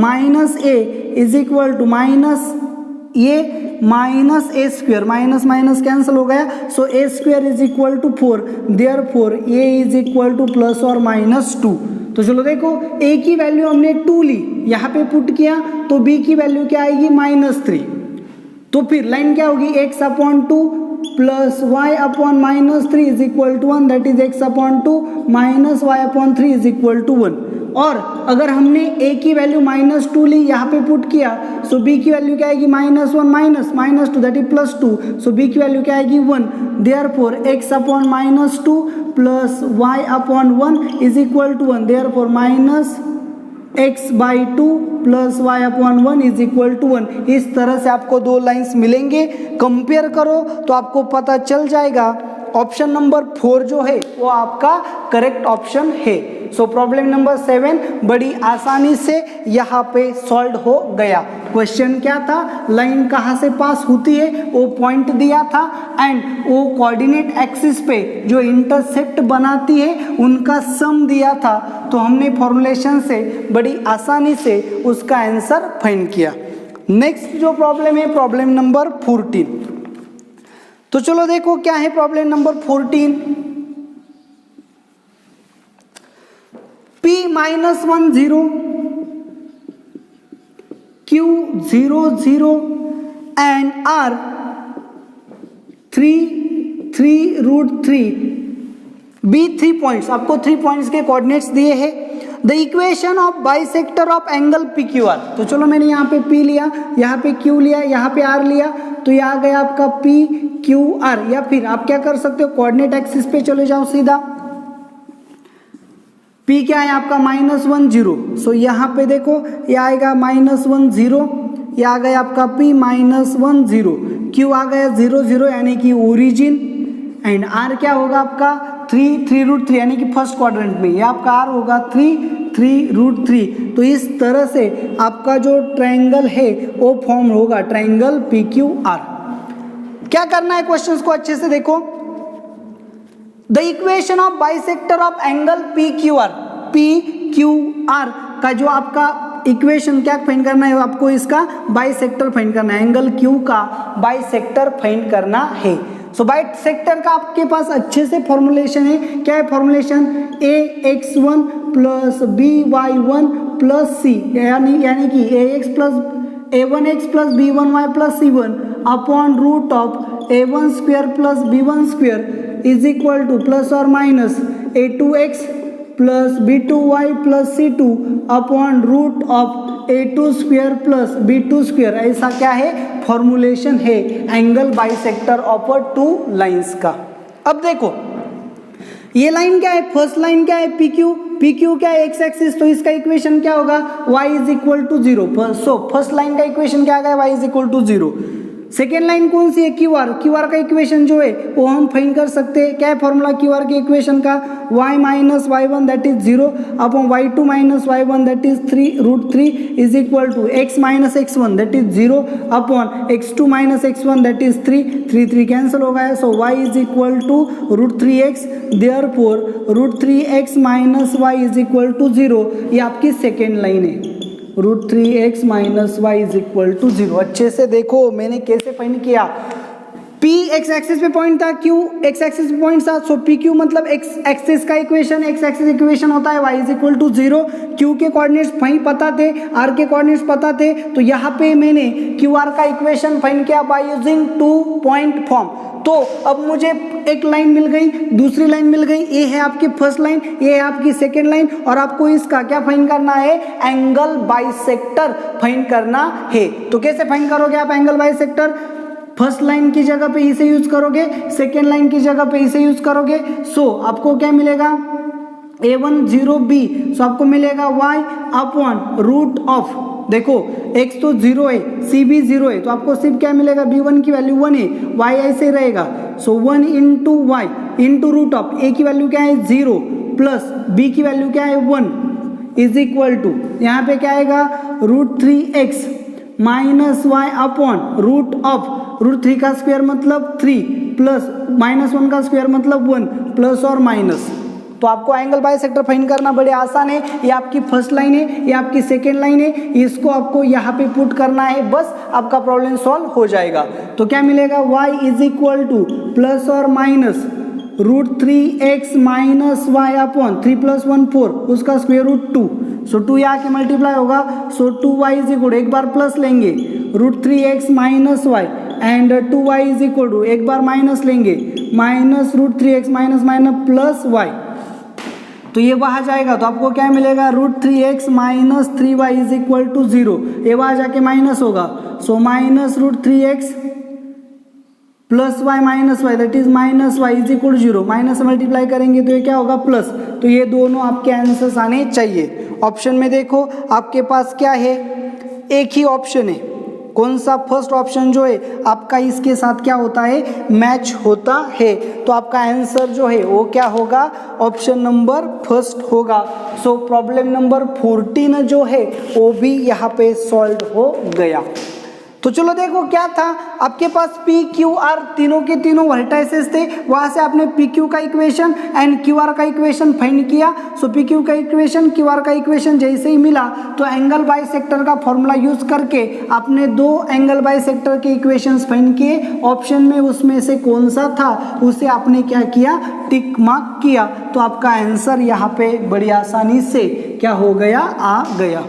a इज इक्वल टू ये -a स्क्वायर, माइनस कैंसिल हो गया, so a square is equal to 4, therefore a is equal to plus और -2। तो चलो देखो, a की वैल्यू हमने 2 ली, यहाँ पे पुट किया तो b की वैल्यू क्या आएगी -3। तो फिर लाइन क्या होगी, x upon 2 plus y upon -3 is equal to 1, that is x upon 2 minus y upon 3 is equal to 1। और अगर हमने a की वैल्यू -2 ली, यहाँ पे पुट किया, सो b की वैल्यू क्या आएगी -1 - -2 दैट इज +2, सो b की वैल्यू क्या आएगी 1, therefore x upon -2 plus y upon 1 is equal to 1, therefore -x/2 plus y upon 1 is equal to 1। इस तरह से आपको दो लाइंस मिलेंगे, कंपेयर करो तो आपको पता चल जाएगा ऑप्शन नंबर 4 जो है वो आपका करेक्ट ऑप्शन है। सो प्रॉब्लम नंबर 7 बड़ी आसानी से यहाँ पे सॉल्व हो गया। क्वेश्चन क्या था, लाइन कहाँ से पास होती है वो पॉइंट दिया था एंड वो कोऑर्डिनेट एक्सिस पे जो इंटरसेप्ट बनाती है उनका सम दिया था। तो हमने फॉर्मुलेशन से बड़ी आसानी से उसका आंसर फाइंड किया। नेक्स्ट जो प्रॉब्लम है प्रॉब्लम नंबर 14। तो चलो देखो क्या है problem number 14। p -1 0 q 0 0 and r 3√3 b 3 points, आपको 3 पॉइंट्स के कोऑर्डिनेट्स दिए हैं। The equation of bisector of angle PQR। तो चलो मैंने यहाँ पे P लिया, यहाँ पे Q लिया, यहाँ पे R लिया, तो ये आ गया आपका PQR। या फिर आप क्या कर सकते हो, कोऑर्डिनेट एक्सिस पे चले जाओ सीधा। P क्या है आपका -1 0, सो यहाँ पे देखो ये आएगा -1 0, ये आ गया आपका P -1 0, Q आ गया 0 0 यानी कि ओरिजिन, एंड R क्या होगा आपका 3√3 यानी कि फर्स्ट क्वाड्रेंट में, ये आपका R होगा 3√3। तो इस तरह से आपका जो ट्रायंगल है वो फॉर्म होगा, ट्रायंगल PQR। क्या करना है, क्वेश्चंस को अच्छे से देखो। The equation of bisector of angle PQR का जो आपका इक्वेशन क्या फाइंड करना है, आपको इसका बाइसेक्टर फाइंड करना है, एंगल Q का बाइसेक्टर फाइंड करना है। सो बाइसेक्टर का आपके पास अच्छे से फॉर्मुलेशन है, क्या है formulation, ax1 plus by1 plus c यानी कि a1x plus b1y plus c1 upon root of a1 square plus b1 square is equal to plus और minus a2x plus b2y plus c2 upon root of a2 square plus b2 square. ऐसा क्या है, formulation है angle bisector of two lines का। अब देखो ये line क्या है, फर्स्ट लाइन क्या है PQ क्या है x एक्सिस, तो इसका इक्वेशन क्या होगा y is equal to 0। So first line का इक्वेशन क्या आ गया, y is equal to 0। Second line कौन सी है, क्यू आर। क्यू आर का इक्वेशन जो है वो हम फाइंड कर सकते हैं। क्या है फॉर्मूला क्यू आर के इक्वेशन का, y minus y one that is 0 upon y two minus y one that is 3√3 is equal to x minus x one that is 0 upon x2 minus x one that is 3 cancel हो गया। So y is equal to √3x, therefore √3x minus y is equal to 0। ये आपकी second line है, √3x minus y is equal to 0। अच्छे से देखो मैंने कैसे फाइंड किया। P x एक्सिस पे पॉइंट था, Q x एक्सिस पे पॉइंट था। सो PQ मतलब x एक्सिस का इक्वेशन, x एक्सिस इक्वेशन होता है y is equal to 0। Q के कोऑर्डिनेट्स वहीं पता थे, R के कोऑर्डिनेट्स पता थे, तो यहाँ पे मैंने QR का इक्वेशन फाइंड किया बाय यूजिंग 2 पॉइंट फॉर्म। तो अब मुझे एक लाइन मिल गई, दूसरी लाइन मिल गई, ये है आपकी फर्स्ट लाइन, ये है आपकी सेकेंड लाइन, और आपको इसका क्या फाइंड करना है, एंगल बाइसेक्टर फाइंड करना है। तो कैसे फाइंड करोगे आप एंगल बाइसेक्टर, फर्स्ट लाइन की जगह पे इसे यूज करोगे, सेकेंड लाइन की जगह पे इसे यूज करोगे। सो आपको क्या मिलेगा, a1 0b, सो आपको मिलेगा y अपॉन रूट ऑफ, देखो x तो 0 है, c भी 0 है, तो आपको सिर्फ क्या मिलेगा, b1 की वैल्यू 1 है, y ऐसे रहेगा। So 1 into y into root of a की वैल्यू क्या है 0 प्लस b की वैल्यू क्या है 1 इज इक्वल टू, यहाँ पे क्या आएगा √3x minus y upon root of √3 का स्क्वायर मतलब 3 प्लस -1 का स्क्वायर मतलब 1 प्लस और माइनस। तो आपको एंगल बाइसेक्टर फाइंड करना बड़े आसान है। ये आपकी फर्स्ट लाइन है, ये आपकी सेकेंड लाइन है, इसको आपको यहाँ पे पुट करना है, बस आपका प्रॉब्लम सॉल्व हो जाएगा। तो क्या मिलेगा, y is equal to plus और minus √3x minus y upon 3 + 1 4 उसका स्क्वायर रूट 2। सो 2 यहाँ के मल्टीप्लाई होगा, सो 2y इज इक्वल, एक बार प्लस लेंगे √3x minus y and 2y is equal to, एक बार माइनस लेंगे minus √3x minus minus plus y, तो ये वहाँ जाएगा तो आपको क्या मिलेगा, √3x minus 3y is equal to 0, ये वहाँ जाके माइनस होगा। So minus √3x plus y minus y that is minus y is equal to 0, minus से मल्टीप्लाई करेंगे तो ये क्या होगा प्लस। तो ये दोनों आपके आंसर्स आने चाहिए। ऑप्शन में देखो आपके पास क्या है, एक ही ऑप्शन है, कौन सा, फर्स्ट ऑप्शन जो है आपका इसके साथ क्या होता है, मैच होता है। तो आपका आंसर जो है वो क्या होगा, ऑप्शन नंबर फर्स्ट होगा। सो प्रॉब्लम नंबर 14 जो है वो भी यहाँ पे सॉल्व हो गया। तो चलो देखो क्या था, आपके पास पी क्यू आर तीनों के तीनों वर्टाइसेस थे, वहां से आपने पी क्यू का इक्वेशन एंड क्यू आर का इक्वेशन फाइंड किया। सो पी क्यू का इक्वेशन क्यू आर का इक्वेशन जैसे ही मिला तो एंगल बाइसेक्टर का फॉर्मूला यूज करके आपने दो एंगल बाइसेक्टर के इक्वेशंस फाइंड किए। ऑप्शन में उसमें से कौन सा था उसे आपने क्या किया, टिक मार्क किया। तो आपका आंसर यहाँ पे बड़ी आसानी से क्या हो गया, आ गया।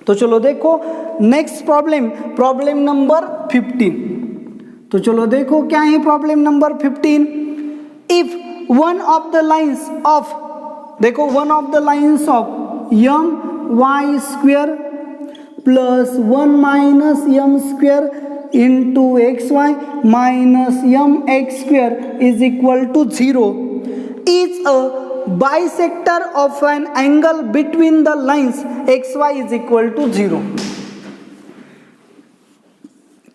तो चलो देखो नेक्स्ट प्रॉब्लम, प्रॉब्लम नंबर 15। तो चलो देखो क्या है problem number 15। If one of the lines of, देखो one of the lines of m y square plus 1 minus m square into x y minus m x square is equal to 0 is a bisector of an angle between the lines x y is equal to 0।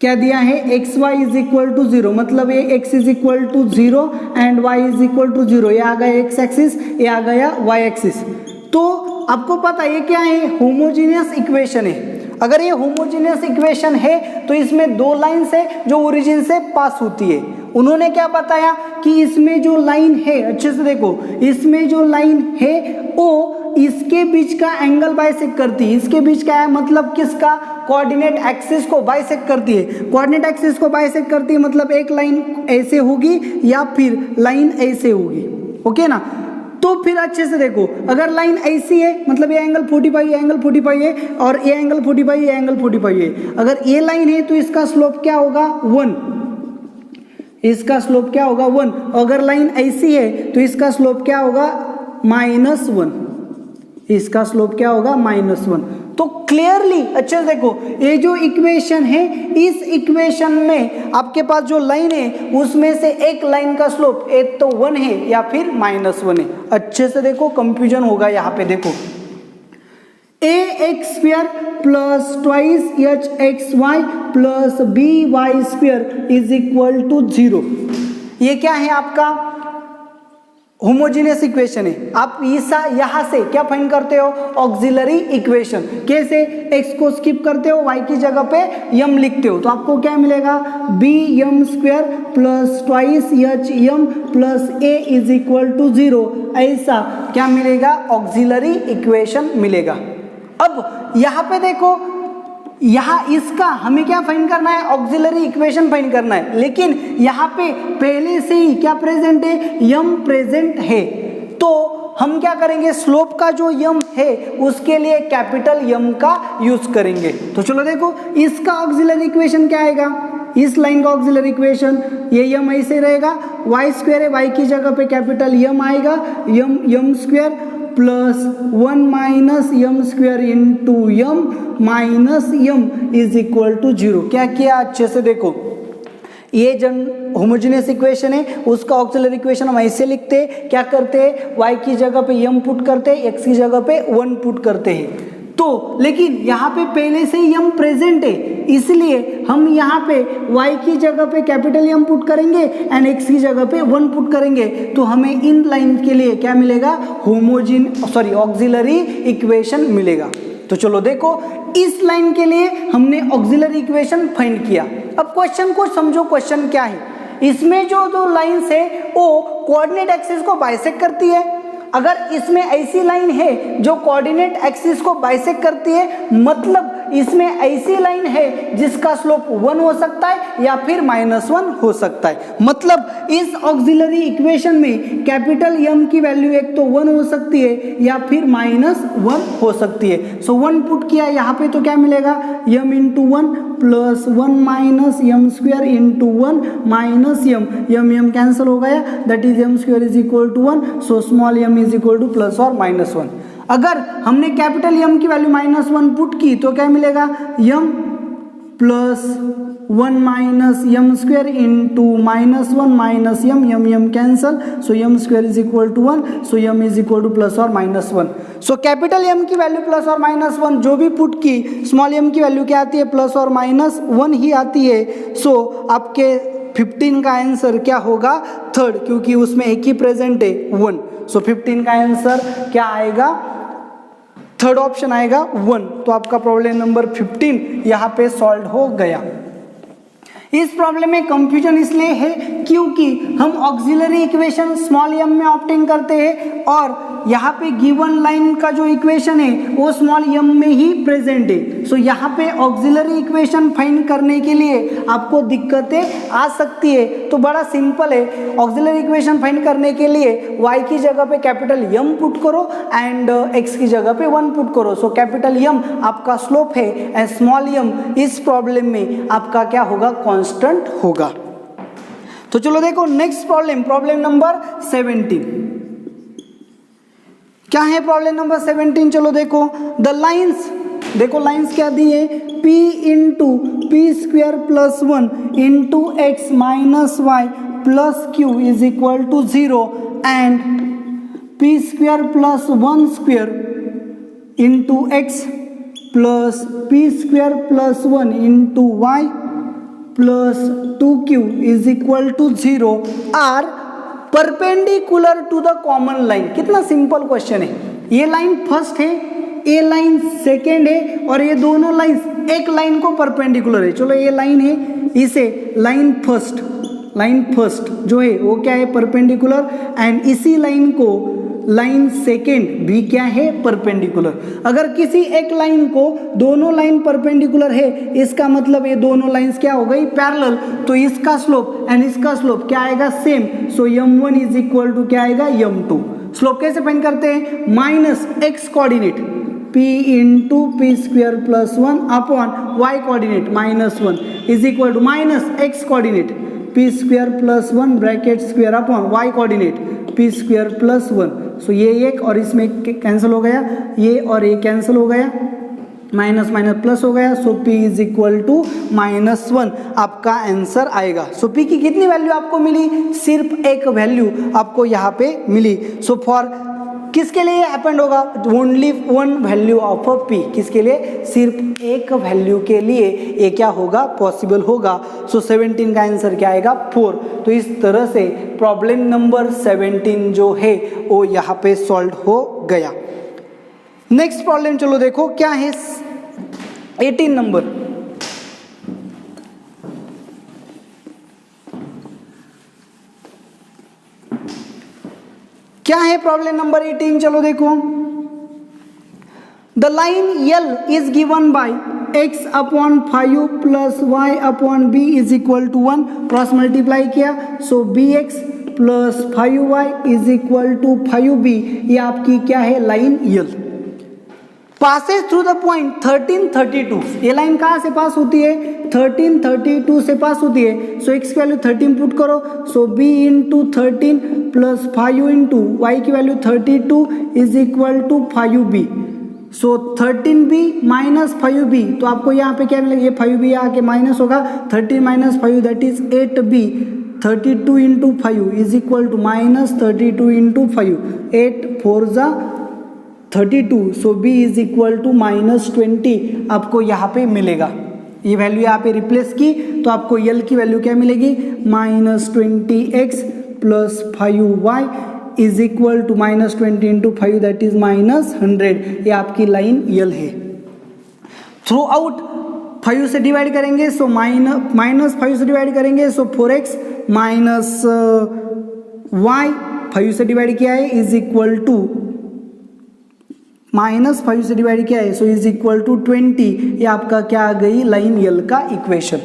क्या दिया है, x y is equal to 0, मतलब ये x is equal to 0 and Y is equal to 0। ये आ गया x axis, ये आ गया Y axis. तो आपको पता है ये क्या है, होमोजीनियस इक्वेशन है। अगर ये होमोजीनियस इक्वेशन है तो इसमें दो लाइंस है जो ओरिजिन से पास होती है। उन्होंने क्या बताया कि इसमें जो लाइन है, अच्छे से देखो, इसमें जो लाइन है वो इसके बीच का एंगल बाइसेक्ट करती है। इसके बीच का है मतलब किसका, कोऑर्डिनेट एक्सिस को बाइसेक्ट करती है। कोऑर्डिनेट एक्सिस को बाइसेक्ट करती है मतलब एक लाइन ऐसे होगी या फिर लाइन ऐसे होगी, ओके ना। तो फिर अच्छे से देखो, अगर लाइन ऐसी है मतलब ये एंगल 45, ये एंगल 45 है, और ये एंगल 45, ये एंगल 45 है। अगर ये लाइन है तो इसका स्लोप क्या होगा 1, इसका स्लोप क्या होगा 1। अगर लाइन ऐसी है तो इसका स्लोप क्या होगा -1, इसका स्लोप क्या होगा -1। तो क्लियरली अच्छे से देखो, ये जो इक्वेशन है, इस इक्वेशन में आपके पास जो लाइन है उसमें से एक लाइन का स्लोप एक तो 1 है या फिर -1 है। अच्छे से देखो, कंफ्यूजन होगा यहाँ पे। देखो a x square plus twice h x y plus b y square is equal to 0। ये क्या है आपका होमोजेनियस इक्वेशन है। आप यहां से क्या फाइंड करते हो, ऑक्सिलरी इक्वेशन। कैसे, x को स्किप करते हो, y की जगह पे m लिखते हो, तो आपको क्या मिलेगा, b m square plus twice h m plus a is equal to 0। ऐसा क्या मिलेगा, ऑक्सिलरी इक्वेशन मिलेगा। अब यहाँ पे देखो, यहाँ इसका हमें क्या फाइंड करना है, ऑक्सिलरी इक्वेशन फाइंड करना है, लेकिन यहाँ पे पहले से ही क्या प्रेजेंट है, यम प्रेजेंट है। तो हम क्या करेंगे, स्लोप का जो यम है उसके लिए कैपिटल यम का यूज करेंगे। तो चलो देखो, इसका ऑक्सिलरी इक्वेशन क्या आएगा, इस लाइन का ऑक्सिलरी इक्वेशन, ये यम ऐसे रहेगा, वाई स्क्वायर है, वाई की जगह पे कैपिटल यम आएगा, m square plus 1 minus m square into m minus m is equal to 0। क्या किया, अच्छे से देखो, ये जन होमोजेनियस इक्वेशन है, उसका ऑक्सिलरी इक्वेशन हम ऐसे लिखते हैं, क्या करते हैं, y की जगह पे m पुट करते हैं, x की जगह पे 1 पुट करते हैं। तो लेकिन यहाँ पे पहले से ही m प्रेजेंट है, इसलिए हम यहाँ पे y की जगह पे कैपिटल M पुट करेंगे एंड x की जगह पे 1 पुट करेंगे, तो हमें इन लाइन के लिए क्या मिलेगा, ऑक्सिलरी इक्वेशन मिलेगा। तो चलो देखो, इस लाइन के लिए हमने ऑक्सिलरी इक्वेशन फाइंड किया। अब क्वेश्चन को समझो, क्वेश्चन क्या है, इसमें जो दो लाइन्स है वो कोऑर्डिनेट एक्सिस को बाइसेक्ट करती है। अगर इसमें ऐसी लाइन है जो कोऑर्डिनेट एक्सिस को बाइसेक्ट करती है, मतलब इसमें ऐसी लाइन है जिसका स्लोप 1 हो सकता है या फिर -1 हो सकता है। मतलब इस ऑक्सिलरी इक्वेशन में कैपिटल M की वैल्यू एक तो 1 हो सकती है या फिर -1 हो सकती है। सो 1 पुट किया यहाँ पे, तो क्या मिलेगा, m into 1 plus 1 minus m square into 1 minus m cancel हो गया, that is m square is equal to 1। So small m is equal to plus और -1। अगर हमने कैपिटल M की वैल्यू -1 पुट की तो क्या मिलेगा, m plus 1 minus m square into -1 minus m cancel, so m square is equal to 1। So m is equal to plus और -1। So capital M की वैल्यू प्लस और -1 जो भी पुट की, स्मॉल m की वैल्यू क्या आती है, प्लस और -1 ही आती है। सो आपके 15 का आंसर क्या होगा, थर्ड, क्योंकि उसमें एक ही प्रेजेंट है 1। सो 15 का आंसर क्या आएगा, थर्ड ऑप्शन आएगा 1। तो आपका प्रॉब्लम नंबर 15 यहाँ पे सॉल्व हो गया। इस प्रॉब्लम में कंफ्यूजन इसलिए है क्योंकि हम ऑक्सिलरी इक्वेशन स्मॉल m में ऑप्टिंग करते हैं और यहाँ पे गिवन लाइन का जो इक्वेशन है वो स्मॉल m में ही प्रेजेंट है। सो यहाँ पे ऑक्सिलरी इक्वेशन फाइंड करने के लिए आपको दिक्कतें आ सकती है। तो बड़ा सिंपल है, ऑक्सिलरी इक्वेशन फाइंड करने के लिए y की जगह पे कैपिटल M पुट करो एंड x की जगह पे 1 पुट करो। सो कैपिटल M आपका स्लोप है एंड स्मॉल m इस प्रॉब्लम में आपका क्या होगा, कांस्टेंट होगा। तो चलो देखो नेक्स्ट प्रॉब्लम, प्रॉब्लम नंबर 17। क्या है प्रॉब्लम नंबर 17, चलो देखो, द लाइंस, देखो लाइंस क्या दी है, p into p square plus 1 into x minus y plus q is equal to 0 and p square plus 1 square into x plus p square plus 1 into y plus 2q is equal to 0 are perpendicular to the common line. कितना simple question है, ये line first है, ये line second है और ये दोनों line एक लाइन को परपेंडिकुलर है। चलो ये लाइन है, इसे लाइन फर्स्ट जो है वो क्या है, परपेंडिकुलर, एंड इसी लाइन को लाइन सेकेंड भी क्या है, परपेंडिकुलर। अगर किसी एक लाइन को दोनों लाइन परपेंडिकुलर है, इसका मतलब ये दोनों लाइंस क्या हो गई, पैरेलल, तो इसका स्लोप एंड इसका स्लोप क्या आएगा, same. So m1 is equal to क्या आएगा, m2। स्लोप कैसे फाइंड करते हैं, minus x coordinate p into p square plus 1 upon y coordinate -1 is equal to minus x coordinate p square plus 1 bracket square upon y coordinate p square plus 1। So ये एक और इसमें cancel हो गया, ये और ये कैंसिल हो गया, माइनस माइनस प्लस हो गया। सो p इज इक्वल टू -1 आपका आंसर आएगा। सो p की कितनी वैल्यू आपको मिली, सिर्फ एक वैल्यू आपको यहाँ पे मिली। सो फॉर किसके लिए हैपेंड होगा? Only one value of a P, किसके लिए? सिर्फ एक वैल्यू के लिए ये क्या होगा? पॉसिबल होगा। सो 17 का आंसर क्या आएगा? 4। तो इस तरह से प्रॉब्लम नंबर 17 जो है वो यहाँ पे सॉल्व हो गया। नेक्स्ट प्रॉब्लम चलो देखो क्या है, 18 नंबर। क्या है प्रॉब्लम नंबर 18? चलो देखो, the line L is given by x upon 5 plus y upon b is equal to 1, cross multiply किया, so bx plus 5y is equal to 5b, ये आपकी क्या है? Line L passes through the point 1332। ये line कहाँ से pass होती है? 1332 से पास होती है। सो x की वैल्यू 13 पुट करो, so b into 13 plus 5 into y की value 32 is equal to 5b। So 13b minus 5b, तो आपको यहाँ पे क्या मिलेगा? ये 5b आके माइनस होगा, 13 minus 5 that is 8b, 32 into 5 is equal to minus 32 into 5, 8 4 जा 32, so b is equal to minus 20 आपको यहाँ पे मिलेगा। ये वैल्यू यहाँ पे रिप्लेस की तो आपको L की वैल्यू क्या मिलेगी? Minus 20x plus 5y is equal to minus 20 into 5 that is minus 100। ये आपकी लाइन L है। थ्रू आउट 5 से डिवाइड करेंगे, सो माइनस 5 से डिवाइड करेंगे, सो 4x माइनस y 5 से डिवाइड किया है इज इक्वल टू माइनस 5 से डिवाइड किया है, सो इज इक्वल टू 20। ये आपका क्या आ गई? लाइन L का इक्वेशन।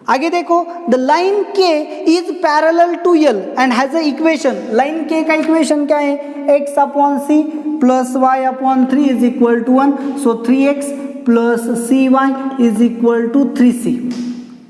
आगे देखो, the line K is parallel to L and has a equation. Line K का इक्वेशन क्या है? x upon c plus y upon 3 is equal to 1, so 3x plus cy is equal to 3c।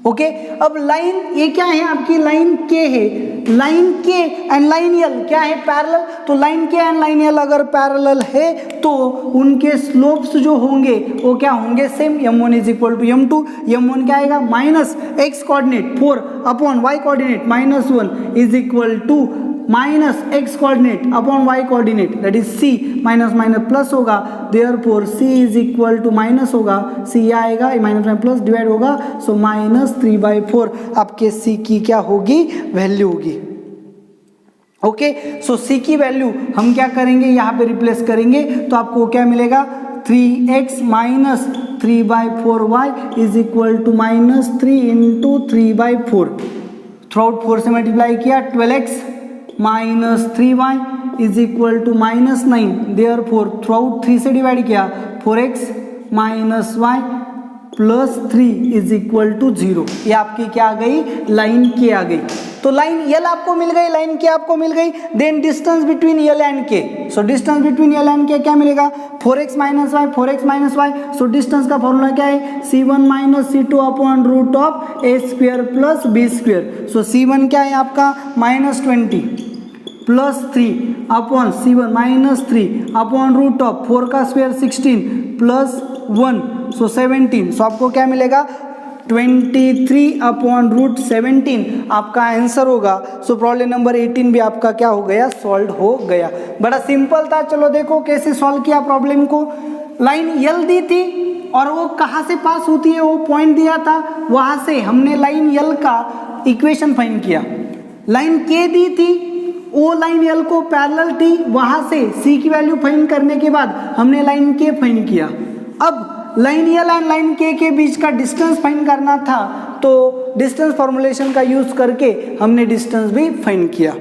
Okay, अब line ये क्या है? आपकी line K है। Line K and line L क्या है? पैरेलल। तो line K and line L अगर पैरेलल है तो उनके स्लोप्स जो होंगे वो क्या होंगे? Same. m1 is equal to m2, m1 क्या आएगा? Minus x coordinate 4 upon y coordinate minus 1 is equal to minus x coordinate upon y coordinate that is c, minus minus plus होगा, therefore c is equal to minus होगा, c ये आएगा, minus में plus divide होगा, so minus 3/4 आपके c की क्या होगी? वैल्यू होगी। ओके, सो c की वैल्यू हम क्या करेंगे? यहाँ पे रिप्लेस करेंगे तो आपको क्या मिलेगा? 3x minus 3/4y is equal to minus 3 into 3/4, throughout 4 से मल्टीप्लाई किया, 12x minus 3y is equal to minus 9, therefore throughout 3 से डिवाइड किया, 4x minus y plus 3 is equal to 0। ये आपकी क्या आ गई? लाइन K आ गई। तो लाइन L आपको मिल गई, लाइन K आपको मिल गई। Then distance between L and K, so distance between L and K क्या मिलेगा? 4x minus y, 4x minus y, so distance का फॉर्मूला क्या है? c1 minus c2 upon root of a square plus b square. So c1 क्या है आपका? Minus 20 plus 3 upon c1 minus 3 upon root of 4 का square 16 plus 1, सो 17। सो आपको क्या मिलेगा? 23 अपॉन रूट 17 आपका आंसर होगा। सो प्रॉब्लम नंबर 18 भी आपका क्या हो गया? सॉल्व हो गया। बड़ा सिंपल था। चलो देखो कैसे सॉल्व किया प्रॉब्लम को। लाइन L दी थी और वो कहाँ से पास होती है? वो पॉइंट दिया था, वहाँ से हमने लाइन L का इक्वेशन फाइंड किया। लाइन K दी थी, वो लाइन L को पैरेलल थी, वहाँ से C की वैल्यू फाइंड करने के बाद हमने लाइन K फाइंड किया। अब line L and line K के बीच का डिस्टेंस फाइंड करना था, तो डिस्टेंस फॉर्मूलेशन का यूज करके हमने डिस्टेंस भी फाइंड किया।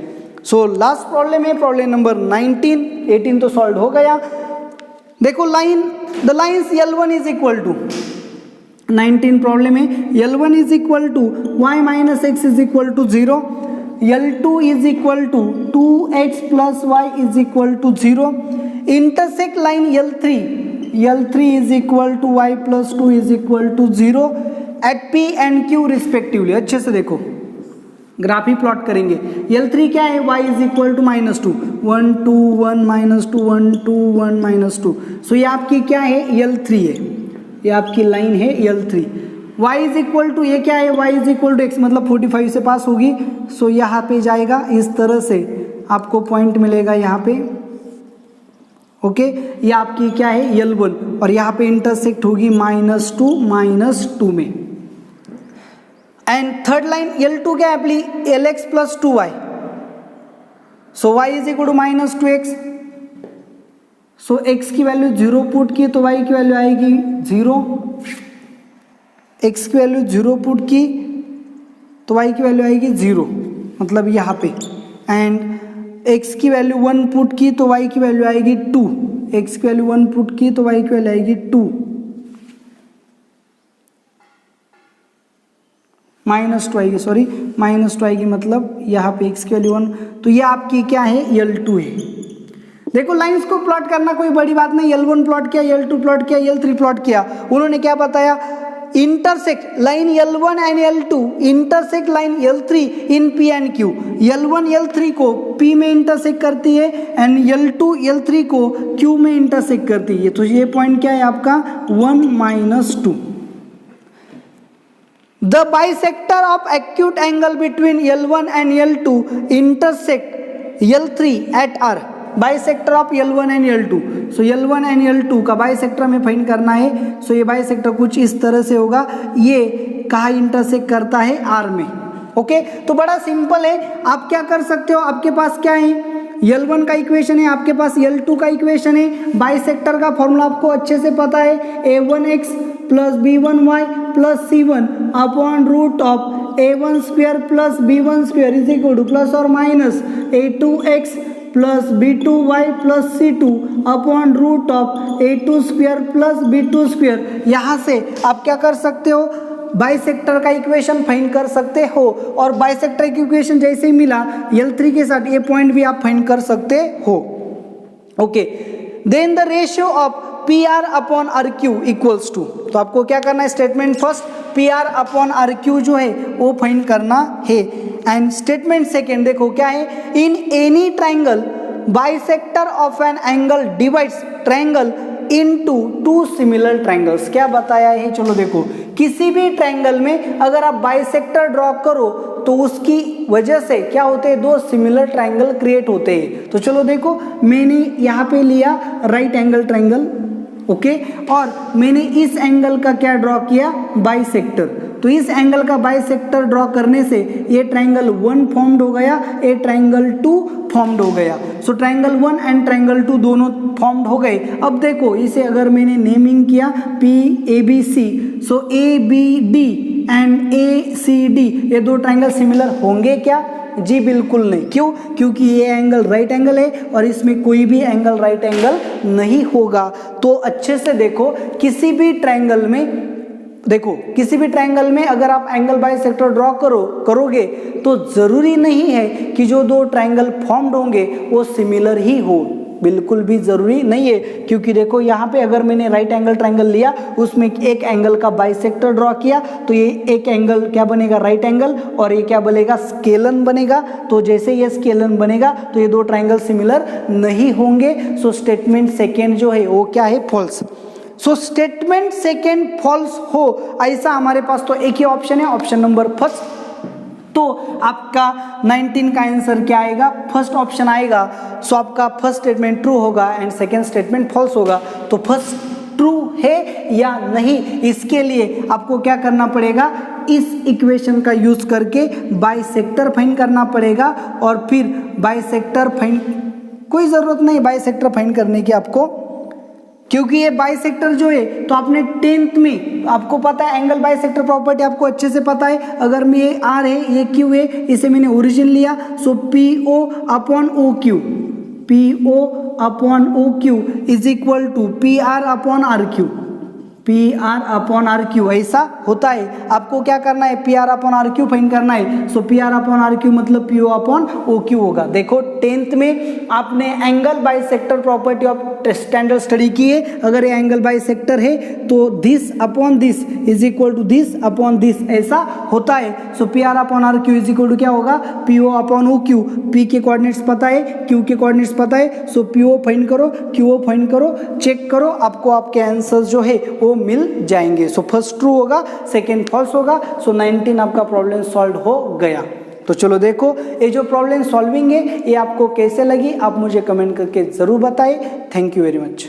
सो लास्ट प्रॉब्लम है प्रॉब्लम नंबर 19। 18 तो सॉल्व हो गया। देखो the lines L1 is equal to 19 problem है, L1 is equal to y minus x is equal to 0, L2 is equal to 2x plus y is equal to 0, intersect line L3 is equal to y plus 2 is equal to 0 at P and Q respectively. अच्छे से देखो, graph ही plot करेंगे। L3 क्या है? y is equal to minus 2, 1 2 1 minus 2 1 2 1 minus 2। So ये आपकी क्या है? L3 है, ये आपकी लाइन है L3। y is equal to, ये क्या है? y is equal to x, मतलब 45 से पास होगी। सो यहाँ पे जाएगा, इस तरह से आपको पॉइंट मिलेगा यहाँ पे ओके, ये आपकी क्या है L1 और यहाँ पे इंटरसेक्ट होगी -2 में। एंड थर्ड लाइन L2 क्या है अपनी LX plus 2y, so y is equal to -2x। So x की वैल्यू 0 पुट की तो y की वैल्यू आएगी 0, x की वैल्यू 0 पुट की तो y की वैल्यू आएगी 0, मतलब यहाँ पे। एंड x की वैल्यू 1 पुट की तो y की वैल्यू आएगी 2, x की वैल्यू 1 पुट की तो y की वैल्यू आएगी 2, -2 आएगी, सॉरी -2 आएगी, मतलब यहाँ पे x की वैल्यू 1, तो ये आपकी क्या है L2 है। देखो लाइंस को प्लॉट करना कोई बड़ी बात नहीं, L1 प्लॉट किया, L2 प्लॉट किया, L3 प्लॉट किया, उन्होंने क्या बताया, intersect line L1 and L2 intersect line L3 in P and Q। L1 L3 को P में इंटरसेक्ट करती है एंड L2 L3 को Q में इंटरसेक्ट करती है, तो ये पॉइंट क्या है आपका 1 -2। The bisector of acute angle between L1 and L2 intersect L3 at R। Bisector of L1 and L2, so L1 and L2 का बाइसेक्टर में फाइंड करना है। सो ये बाइसेक्टर कुछ इस तरह से होगा, ये कहाँ इंटरसेक्ट करता है R में। ओके, तो बड़ा सिंपल है, आप क्या कर सकते हो, आपके पास क्या है L1 का इक्वेशन है, आपके पास L2 का इक्वेशन है, बाइसेक्टर का फॉर्मूला आपको अच्छे से पता है, a1x plus b1y plus c1 upon root of a1 square plus b1 square is equal to plus और minus a2x plus b2y plus c2 upon root of a2 square plus b2 square. यहाँ से आप क्या कर सकते हो, bisector का equation find कर सकते हो, और बाइसेक्टर की इक्वेशन जैसे ही मिला L3 के साथ ये पॉइंट भी आप फाइंड कर सकते हो। Okay, then the ratio of PR upon RQ equals to, तो आपको क्या करना है, statement first PR upon RQ जो है वो फाइंड करना है। एंड स्टेटमेंट सेकेंड देखो क्या है, in any triangle bisector of an angle divides triangle into 2 similar triangles. क्या बताया है, चलो देखो, किसी भी ट्राइंगल में अगर आप बाइसेक्टर ड्रॉ करो तो उसकी वजह से क्या होते हैं, 2 सिमिलर ट्राइंगल क्रिएट होते हैं। तो चलो देखो, मैंने यहाँ पे लिया राइट एंगल ट्राइंगल, ओके, और मैंने इस एंगल का क्या ड्रॉ किया, बाइसेक्टर। तो इस एंगल का बाइसेक्टर ड्रॉ करने से ये ट्राइंगल 1 फॉर्म्ड हो गया, ये ट्राइंगल 2 फॉर्म्ड हो गया। सो ट्राइंगल 1 एंड ट्राइंगल 2 दोनों फॉर्म्ड हो गए। अब देखो इसे अगर मैंने नेमिंग किया PABC, so ABD and ACD, ये 2 ट्राइंगल सिमिलर होंगे क्या, जी बिल्कुल नहीं। क्यों, क्योंकि ये एंगल राइट एंगल है और इसमें कोई भी एंगल राइट एंगल नहीं होगा। तो अच्छे से देखो, किसी भी ट्राइंगल में देखो, किसी भी ट्राइंगल में अगर आप एंगल बाइसेक्टर ड्रॉ करोगे तो जरूरी नहीं है कि जो 2 ट्राइंगल फॉर्म्ड होंगे वो सिमिलर ही हो, बिल्कुल भी जरूरी नहीं है। क्योंकि देखो यहाँ पे अगर मैंने राइट एंगल ट्राइंगल लिया, उसमें एक एंगल का बाइसेक्टर ड्रॉ किया, तो ये एक एंगल क्या बनेगा, राइट एंगल, और ये क्या बनेगा, स्केलन बनेगा। तो जैसे ये स्केलन बनेगा तो ये 2 ट्राइंगल सिमिलर नहीं होंगे। सो स्टेटमेंट सेकेंड जो है वो क्या है, false. So statement second false हो, ऐसा हमारे पास तो एक ही ऑप्शन है, ऑप्शन नंबर फर्स्ट। तो आपका 19 का आंसर क्या आएगा, फर्स्ट ऑप्शन आएगा। सो आपका फर्स्ट स्टेटमेंट ट्रू होगा एंड सेकेंड स्टेटमेंट फॉल्स होगा। तो फर्स्ट ट्रू है या नहीं, इसके लिए आपको क्या करना पड़ेगा, इस इक्वेशन का यूज करके बाइसेक्टर फाइंड करना पड़ेगा। और फिर बाइसेक्टर फाइंड, कोई जरूरत नहीं बाइसेक्टर फाइंड करने की आपको, क्योंकि ये बाइसेक्टर जो है, तो आपने 10th में आपको पता है एंगल बाइसेक्टर प्रॉपर्टी आपको अच्छे से पता है। अगर मैं ये R है, ये Q है, इसे मैंने ओरिजिन लिया, so PO upon OQ, PO upon OQ is equal to PR upon RQ, PR upon RQ, ऐसा होता है। आपको क्या करना है, PR अपॉन RQ फाइंड करना है। सो PR अपॉन RQ मतलब PO अपॉन OQ होगा। देखो 10th में आपने angle bisector property of standard study की है। अगर ये एंगल बाइसेक्टर है तो this upon this is equal to this upon this, ऐसा होता है। So PR upon RQ is equal to क्या होगा, PO अपॉन OQ। P के कोऑर्डिनेट्स पता है, Q के कोऑर्डिनेट्स पता है, सो PO फाइंड करो, QO फाइंड करो, चेक करो, आपको आपके आंसर्स जो है वो मिल जाएंगे। सो फर्स्ट ट्रू होगा, सेकेंड फॉल्स होगा। सो 19 आपका प्रॉब्लम सॉल्व हो गया। तो चलो देखो ये जो प्रॉब्लम सॉल्विंग है ये आपको कैसे लगी, आप मुझे कमेंट करके ज़रूर बताएं। Thank you very much.